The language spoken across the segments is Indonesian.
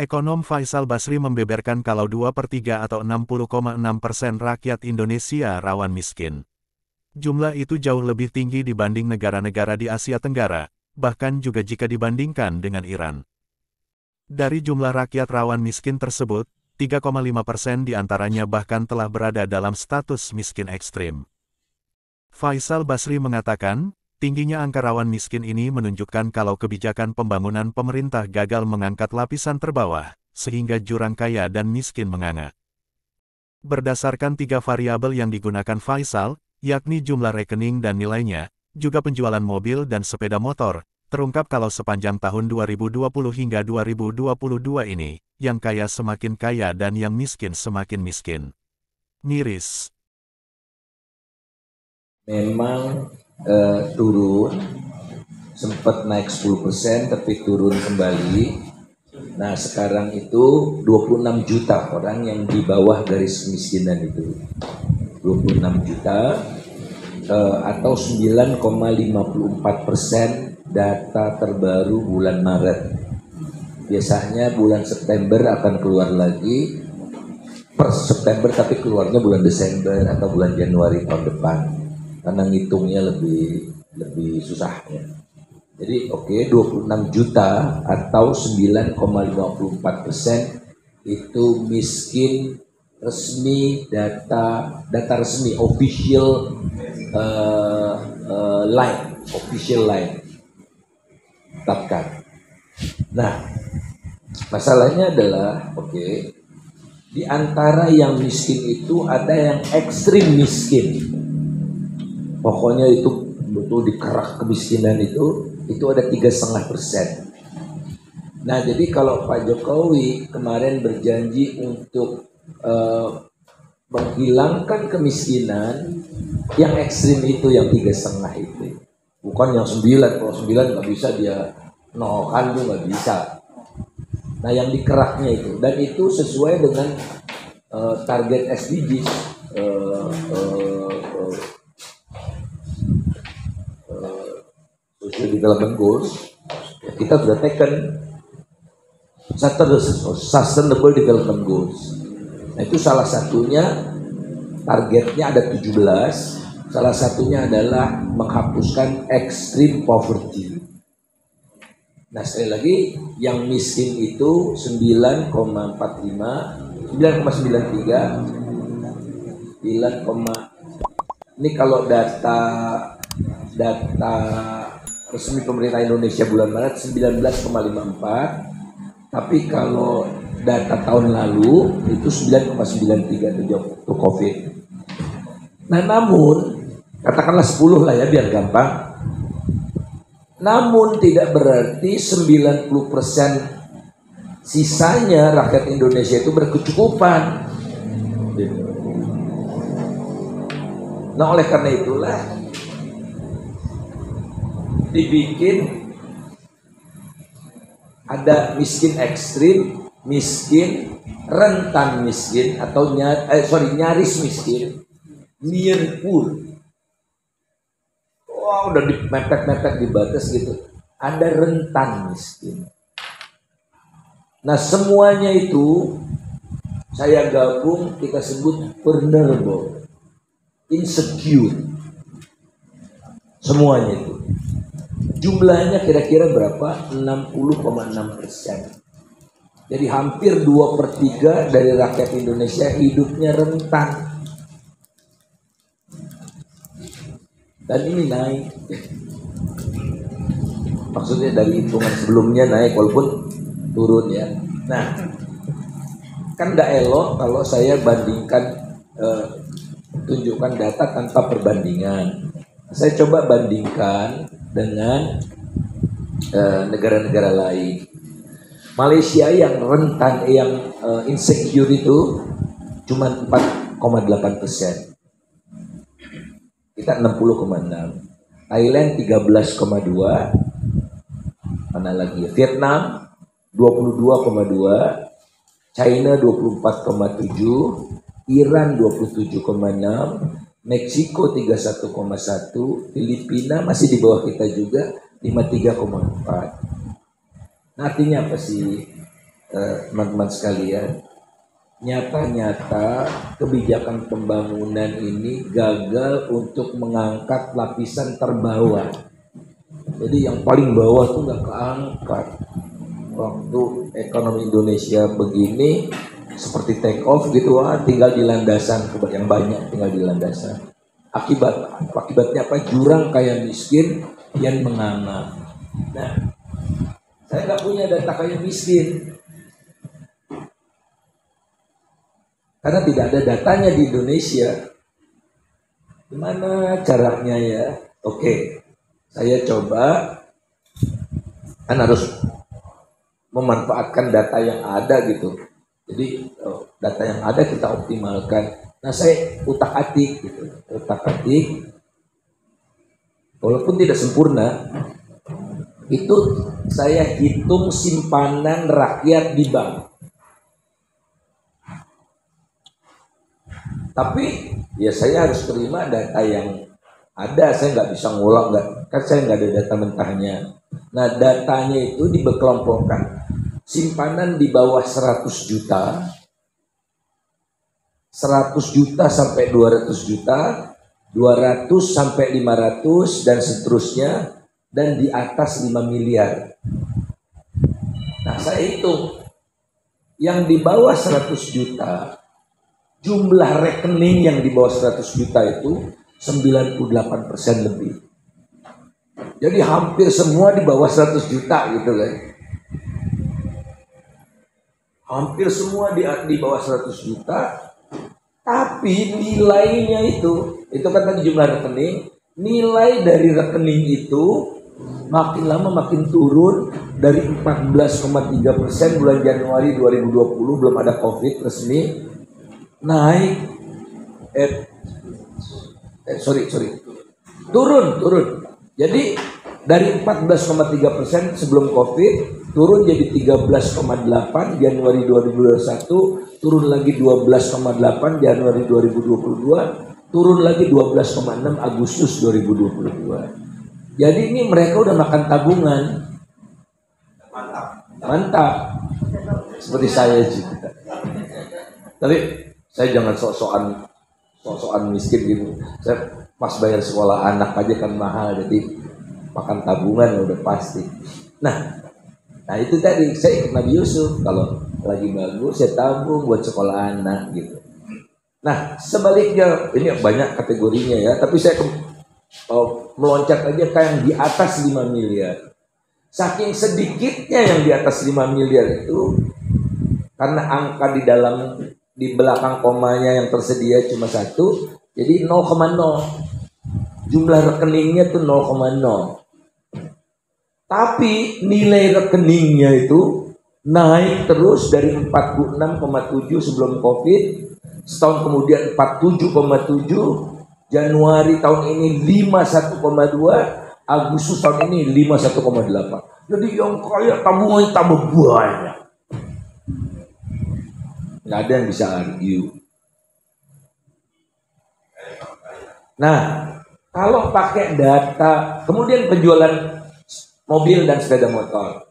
Ekonom Faisal Basri membeberkan kalau 2/3 atau 60,6% rakyat Indonesia rawan miskin. Jumlah itu jauh lebih tinggi dibanding negara-negara di Asia Tenggara, bahkan juga jika dibandingkan dengan Iran. Dari jumlah rakyat rawan miskin tersebut, 3,5% diantaranya bahkan telah berada dalam status miskin ekstrim. Faisal Basri mengatakan, tingginya angka rawan miskin ini menunjukkan kalau kebijakan pembangunan pemerintah gagal mengangkat lapisan terbawah, sehingga jurang kaya dan miskin menganga. Berdasarkan 3 variabel yang digunakan Faisal, yakni jumlah rekening dan nilainya, juga penjualan mobil dan sepeda motor, terungkap kalau sepanjang tahun 2020 hingga 2022 ini, yang kaya semakin kaya dan yang miskin semakin miskin. Miris. Memang turun, sempat naik 10% tapi turun kembali. Nah sekarang itu 26 juta orang yang di bawah garis kemiskinan itu. 26 juta atau 9,54% data terbaru bulan Maret. Biasanya bulan September akan keluar lagi per September, tapi keluarnya bulan Desember atau bulan Januari tahun depan. Karena ngitungnya lebih susah ya. Jadi 26 juta atau 9,54% itu miskin resmi, data resmi official line tetapkan. Nah masalahnya adalah di antara yang miskin itu ada yang ekstrim miskin. Pokoknya itu betul di kerak kemiskinan itu ada 3,5%. Nah jadi kalau Pak Jokowi kemarin berjanji untuk menghilangkan kemiskinan, yang ekstrim itu yang 3,5 itu, bukan yang 9. Kalau 9 nggak bisa dia nolkan, itu nggak bisa. Nah yang di keraknya itu, dan itu sesuai dengan target SDGs. Social Development Goals, ya kita sudah taken Sustainable Development Goals. Nah itu salah satunya targetnya ada 17, salah satunya adalah menghapuskan extreme poverty. Nah sekali lagi yang miskin itu 9,45, 9,93, ini kalau data resmi pemerintah Indonesia bulan Maret 19,54, tapi kalau data tahun lalu itu 9,93 untuk COVID. Nah namun katakanlah 10 lah ya biar gampang. Namun tidak berarti 90% sisanya rakyat Indonesia itu berkecukupan. Nah oleh karena itulah dibikin ada miskin ekstrim, miskin, rentan miskin, atau nyaris miskin, near poor. Wah udah mepet-mepet di batas gitu. Ada rentan miskin. Nah semuanya itu saya gabung, kita sebut vulnerable, insecure. Semuanya itu. Jumlahnya kira-kira berapa? 60,6%. Jadi hampir 2/3 dari rakyat Indonesia hidupnya rentan. Dan ini naik. Maksudnya dari hitungan sebelumnya naik walaupun turun ya. Nah, kan gak elok kalau saya bandingkan, tunjukkan data tanpa perbandingan. Saya coba bandingkan dengan negara-negara lain. Malaysia yang rentan, yang insecure itu cuma 4,8%. Kita 60,6. Thailand 13,2. Mana lagi ya? Vietnam 22,2. China 24,7. Iran 27,6. Meksiko 31,1, Filipina masih di bawah kita juga 53,4. Nah, artinya apa sih? teman-teman sekalian, nyata-nyata kebijakan pembangunan ini gagal untuk mengangkat lapisan terbawah. Jadi yang paling bawah tuh nggak keangkat. Waktu ekonomi Indonesia begini seperti take off gitu, tinggal di landasan, yang banyak tinggal di landasan. Akibatnya apa? Jurang kaya miskin yang menganga. Nah, saya nggak punya data kaya miskin karena tidak ada datanya di Indonesia. Gimana caranya ya? Oke, saya coba, kan harus memanfaatkan data yang ada gitu. Jadi data yang ada kita optimalkan. Nah, saya utak-atik gitu, utak-atik. Walaupun tidak sempurna, itu saya hitung simpanan rakyat di bank. Tapi ya saya harus terima data yang ada, saya nggak bisa ngulang, kan saya nggak ada data mentahnya. Nah, datanya itu dikelompokkan. Simpanan di bawah 100 juta, 100 juta sampai 200 juta, 200 sampai 500 dan seterusnya, dan di atas 5 miliar. Nah, saya hitung yang di bawah 100 juta, jumlah rekening yang di bawah 100 juta itu 98% lebih. Jadi hampir semua di bawah 100 juta gitu kan. Hampir semua di bawah 100 juta, tapi nilainya itu kan tadi jumlah rekening, nilai dari rekening itu makin lama makin turun dari 14,3% bulan Januari 2020, belum ada COVID resmi, naik turun. Jadi dari 14,3% sebelum COVID turun jadi 13,8 Januari 2021, turun lagi 12,8 Januari 2022, turun lagi 12,6 Agustus 2022. Jadi ini mereka udah makan tabungan. Mantap. Seperti saya juga. Tapi saya jangan sok-sokan miskin gitu. Saya pas bayar sekolah anak aja kan mahal, jadi makan tabungan udah pasti. Nah itu tadi saya ikut Nabi Yusuf, kalau lagi bagus saya tabung buat sekolah anak gitu. Nah, sebaliknya ini banyak kategorinya ya, tapi saya meloncat aja ke yang di atas 5 miliar. Saking sedikitnya yang di atas 5 miliar itu, karena angka di belakang komanya yang tersedia cuma 1, jadi 0,0. Jumlah rekeningnya tuh 0,0. Tapi nilai rekeningnya itu naik terus dari 46,7 sebelum COVID, setahun kemudian 47,7, Januari tahun ini 51,2, Agustus tahun ini 51,8. Jadi yang kaya tabungannya tambah banyak. Nggak ada yang bisa argue. Nah, kalau pakai data, kemudian penjualan mobil dan sepeda motor.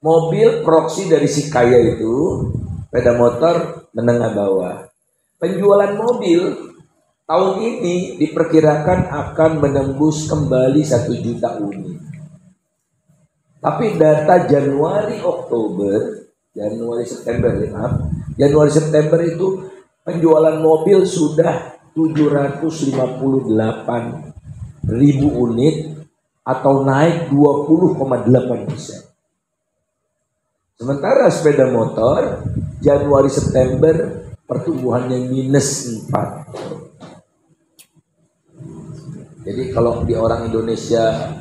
Mobil proksi dari si kaya itu, sepeda motor menengah bawah. Penjualan mobil tahun ini diperkirakan akan menembus kembali 1 juta unit. Tapi data Januari September itu penjualan mobil sudah 758.000 unit atau naik 20,8%. Sementara sepeda motor Januari September pertumbuhannya -4. Jadi kalau di orang Indonesia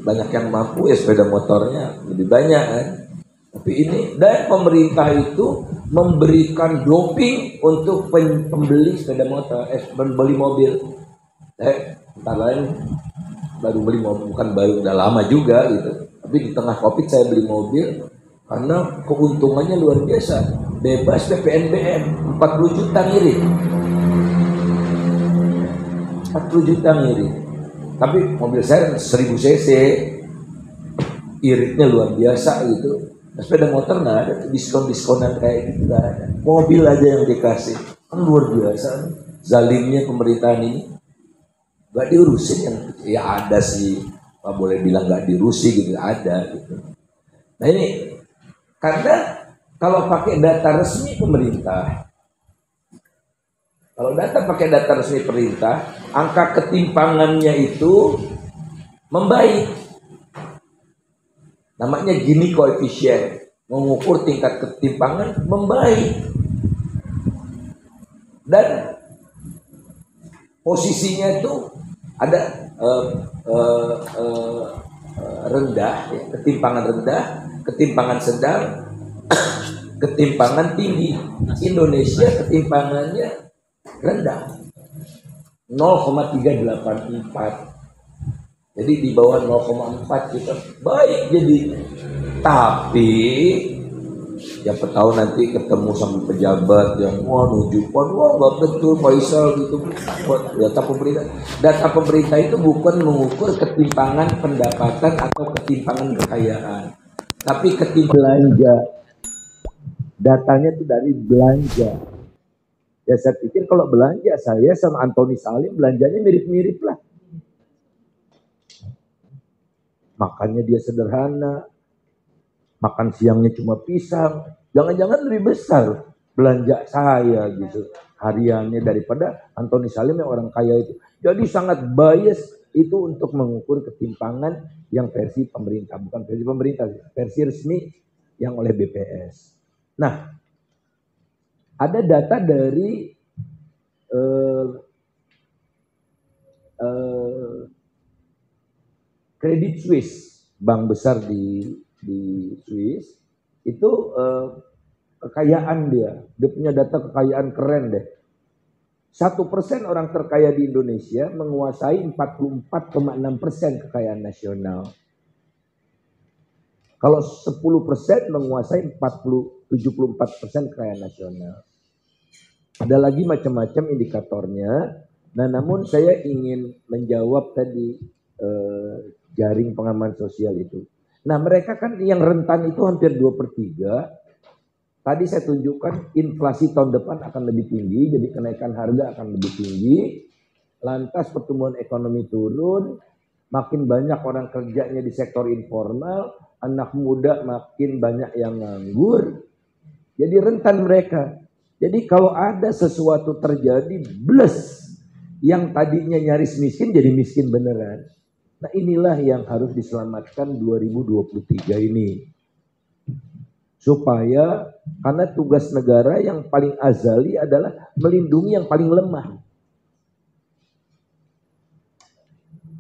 banyak yang mampu, ya sepeda motornya lebih banyak kan. Tapi ini, dan pemerintah itu memberikan doping untuk pembeli sepeda motor, pembeli mobil. Entar lain baru beli mobil, bukan baru, udah lama juga gitu. Tapi di tengah COVID saya beli mobil karena keuntungannya luar biasa. Bebas PPNBM, 40 juta ngirit. 40 juta ngirit. Tapi mobil saya 1000 cc, iritnya luar biasa gitu. Sepeda motor nggak ada, diskon-diskonan kayak gitu nggak ada. Mobil aja yang dikasih, kan luar biasa. Zalimnya pemerintahan ini, nggak diurusin yang ya ada sih, nggak boleh bilang nggak diurusi gitu, ada gitu. Nah ini karena kalau pakai data resmi pemerintah, kalau data pakai data resmi pemerintah, angka ketimpangannya itu membaik. Namanya Gini koefisien, mengukur tingkat ketimpangan membaik. Dan posisinya itu ada rendah, ya, ketimpangan rendah, ketimpangan sedang, ketimpangan tinggi. Indonesia ketimpangannya rendah, 0,384. Jadi di bawah 0,4 kita baik jadi. Tapi siapa tahu nanti ketemu sama pejabat yang wah nunjukkan wah nggak betul Faisal gitu buat data pemerintah. Data pemerintah itu bukan mengukur ketimpangan pendapatan atau ketimpangan kekayaan, tapi ketimpangan belanja. Datanya itu dari belanja. Ya saya pikir kalau belanja saya sama Antoni Salim belanjanya mirip-mirip lah. Makannya dia sederhana, makan siangnya cuma pisang, jangan-jangan lebih besar belanja saya gitu hariannya daripada Antoni Salim yang orang kaya itu. Jadi sangat bias itu untuk mengukur ketimpangan yang versi pemerintah, bukan versi pemerintah, versi resmi yang oleh BPS. Nah, ada data dari Credit Suisse, bank besar di Swiss, itu kekayaan dia punya data kekayaan keren deh. 1% orang terkaya di Indonesia menguasai 44,6% kekayaan nasional. Kalau 10% menguasai 74% kekayaan nasional. Ada lagi macam-macam indikatornya. Nah, namun saya ingin menjawab tadi jaring pengaman sosial itu. Nah, mereka kan yang rentan itu hampir 2/3. Tadi saya tunjukkan inflasi tahun depan akan lebih tinggi, jadi kenaikan harga akan lebih tinggi. Lantas pertumbuhan ekonomi turun, makin banyak orang kerjanya di sektor informal, anak muda makin banyak yang nganggur. Jadi rentan mereka. Jadi kalau ada sesuatu terjadi, bless, yang tadinya nyaris miskin jadi miskin beneran. Nah inilah yang harus diselamatkan 2023 ini. Supaya, karena tugas negara yang paling azali adalah melindungi yang paling lemah.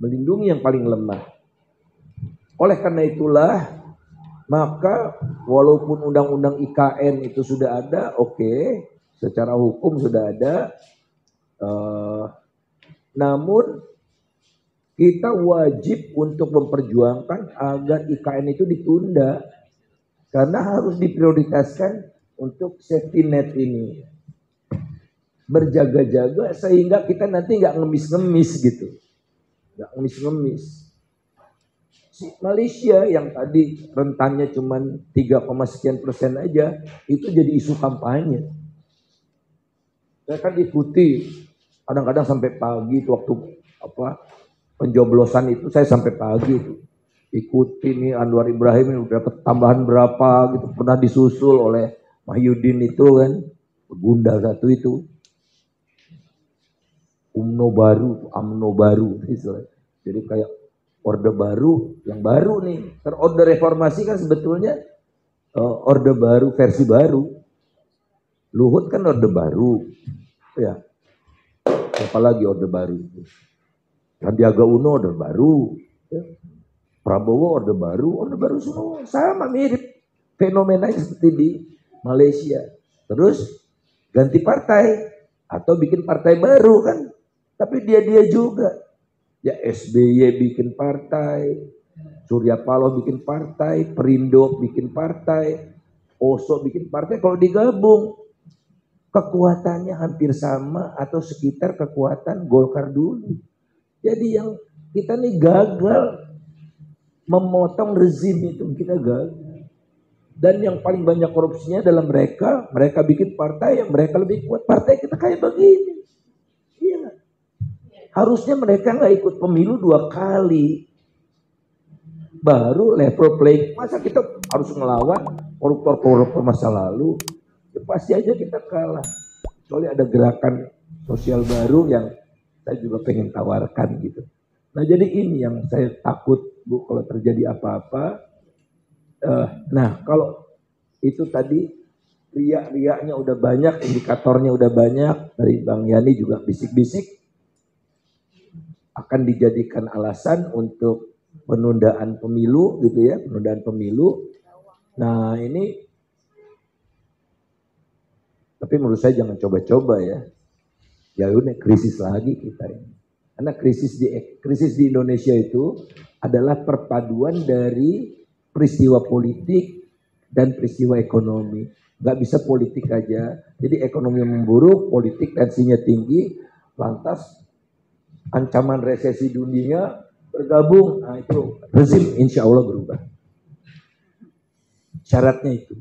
Melindungi yang paling lemah. Oleh karena itulah, maka walaupun undang-undang IKN itu sudah ada, oke, secara hukum sudah ada, namun kita wajib untuk memperjuangkan agar IKN itu ditunda. Karena harus diprioritaskan untuk safety net ini. Berjaga-jaga sehingga kita nanti nggak ngemis-ngemis gitu. Nggak ngemis-ngemis. Si Malaysia yang tadi rentannya cuma 3,sekian% aja, itu jadi isu kampanye. Saya kan ikuti, kadang-kadang sampai pagi waktu pencoblosan itu saya sampai pagi itu. Ikuti nih Anwar Ibrahim ini udah dapat tambahan berapa gitu, pernah disusul oleh Mahyudin itu kan, Gundal satu itu, UMNO baru, jadi kayak orde baru, yang baru nih, orde reformasi kan sebetulnya orde baru versi baru, Luhut kan orde baru, ya, apalagi orde baru, Sandiaga Uno orde baru, ya. Prabowo orde baru semua sama mirip fenomenanya seperti di Malaysia. Terus ganti partai atau bikin partai baru kan, tapi dia juga ya SBY bikin partai, Surya Paloh bikin partai, Perindo bikin partai, Oso bikin partai. Kalau digabung kekuatannya hampir sama atau sekitar kekuatan Golkar dulu. Jadi yang kita nih gagal memotong rezim itu, kita gagal. Dan yang paling banyak korupsinya adalah mereka bikin partai yang mereka lebih kuat. Partai kita kayak begini. Iya. Harusnya mereka nggak ikut pemilu 2 kali. Baru level playing. Masa kita harus ngelawan koruptor-koruptor masa lalu? Ya pasti aja kita kalah. Soalnya ada gerakan sosial baru yang saya juga pengen tawarkan gitu. Nah jadi ini yang saya takut Bu kalau terjadi apa-apa. Nah kalau itu tadi riak-riaknya udah banyak, indikatornya udah banyak, dari Bang Yani juga bisik-bisik akan dijadikan alasan untuk penundaan pemilu gitu ya, penundaan pemilu. Nah ini, tapi menurut saya jangan coba-coba ya. Ya udah krisis lagi kita ini. Karena krisis di Indonesia itu adalah perpaduan dari peristiwa politik dan peristiwa ekonomi. Nggak bisa politik aja. Jadi ekonomi memburuk, politik tensinya tinggi, lantas ancaman resesi dunia bergabung. Nah itu rezim insya Allah berubah. Syaratnya itu.